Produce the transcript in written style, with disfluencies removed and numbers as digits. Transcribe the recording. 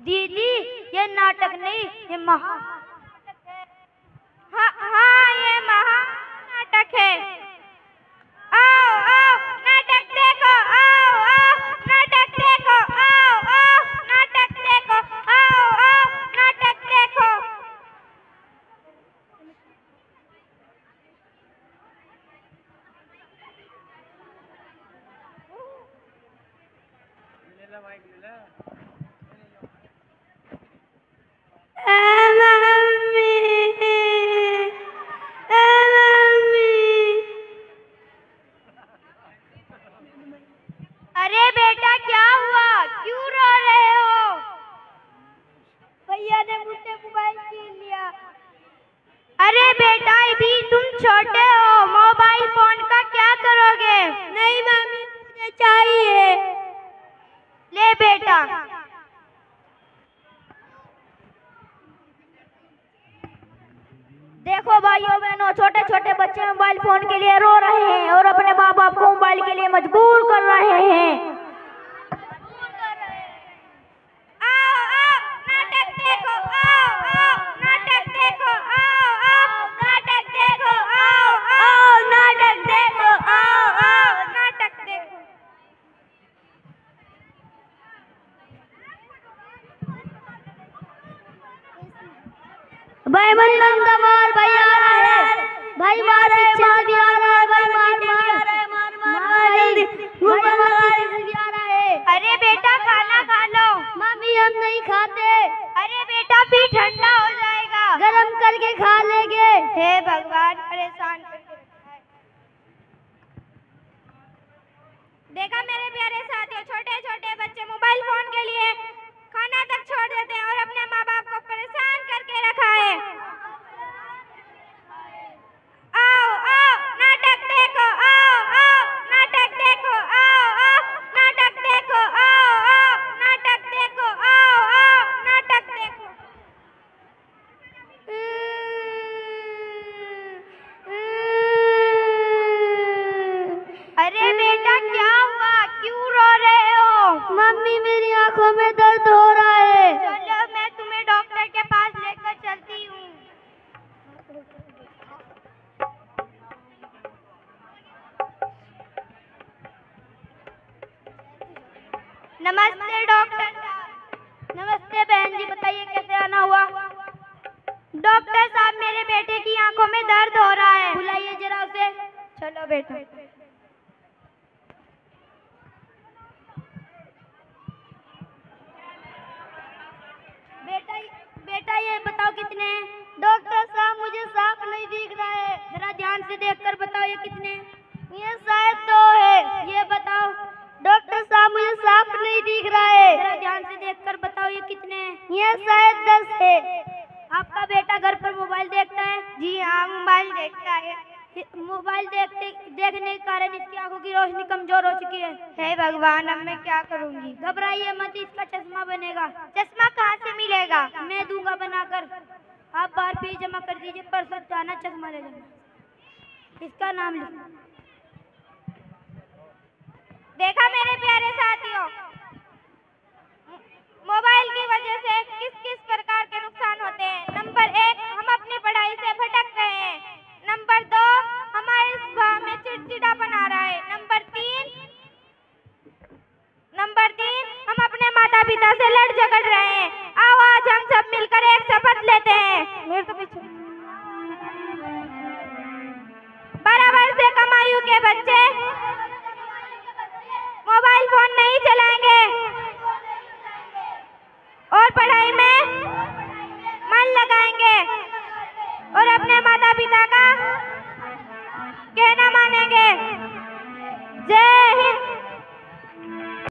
दीदी ये नाटक नहीं, ये महा हाँ ये महा नाटक है। आओ आओ नाटक देखो, आओ आओ नाटक देखो, आओ आओ नाटक देखो, आओ आओ नाटक देखो। अरे बेटा क्या हुआ, क्यों रो रहे हो? भैया ने मुझसे मोबाइल छीन लिया। अरे बेटा अभी तुम छोटे हो, मोबाइल फोन का क्या करोगे? नहीं मम्मी मुझे चाहिए। ले बेटा। देखो भाइयों बहनों, छोटे छोटे बच्चे मोबाइल फोन के लिए रो रहे हैं और अपने माँ बाप को मोबाइल के लिए मजबूर कर रहे हैं। आओ आओ नाटक देखो, आओ आओ नाटक देखो, आओ आओ नाटक देखो, आओ आओ नाटक देखो, आओ आओ नाटक देखो। भाई बंदन कमाल भाई आ रहा है, भाई मार पीछे से भी आ रहा है, भाई मार जल्दी भी आ रहा है। अरे बेटा खाना खा लो। मम्मी हम नहीं खाते। अरे बेटा फिर ठंडा हो जाएगा, गरम करके खा लेंगे। हे भगवान परेशान करके रखा है। देखा मेरे प्यारे साथियों, छोटे छोटे बच्चे मोबाइल फोन के लिए खाना तक छोड़ देते हैं और अपने माँ बाप को परेशान करके रखा है। आओ आओ नाटक देखो, आओ आओ नाटक देखो, आओ आओ नाटक देखो, आओ आओ नाटक देखो, आओ आओ नाटक देखो। अरे बेटा क्या हुआ, क्यों रो रहे हो? मम्मी मेरी आंखों में दर्द हो रहा है। चलो मैं तुम्हें डॉक्टर के पास लेकर चलती हूँ। नमस्ते डॉक्टर साहब। नमस्ते बहन जी, बताइए कैसे आना हुआ? डॉक्टर साहब मेरे बेटे की आंखों में दर्द हो रहा है। बुलाइए जरा उसे। चलो बेटा। बेटा ये बताओ कितने हैं? डॉक्टर साहब मुझे साफ नहीं दिख रहा है, जरा ध्यान से देखकर बताओ ये कितने? ये शायद 2 है। ये बताओ। डॉक्टर साहब मुझे साफ नहीं दिख रहा है, जरा ध्यान से देखकर बताओ ये कितने हैं? ये शायद 10 है। आपका बेटा घर पर मोबाइल देखता है? जी हाँ मोबाइल देखता है। मोबाइल देखने के कारण इसकी आंखों की रोशनी कमजोर हो चुकी है। हे भगवान अब मैं क्या करूंगी? घबराइए मत, इसका चश्मा बनेगा। चश्मा कहाँ से मिलेगा? मैं दूंगा बनाकर। आप बाहर फीस जमा कर दीजिए, परसों जाना चश्मा ले जाना। इसका नाम लिखो। देखा मेरे प्यारे साथियों, मोबाइल की वजह से किस किस प्रकार के नुकसान होते हैं। नंबर 1, हम अपनी पढ़ाई से भटक रहे हैं। नंबर 2, हमारे स्वभाव में चिड़चिड़ापन आ रहा है। नंबर 3, हम अपने माता पिता से लड़ झगड़ रहे हैं। आओ आज हम सब मिलकर एक शपथ लेते हैं। मेरे तो पीछे 12 वर्ष से कम आयु के बच्चे मोबाइल फोन नहीं चलाएंगे।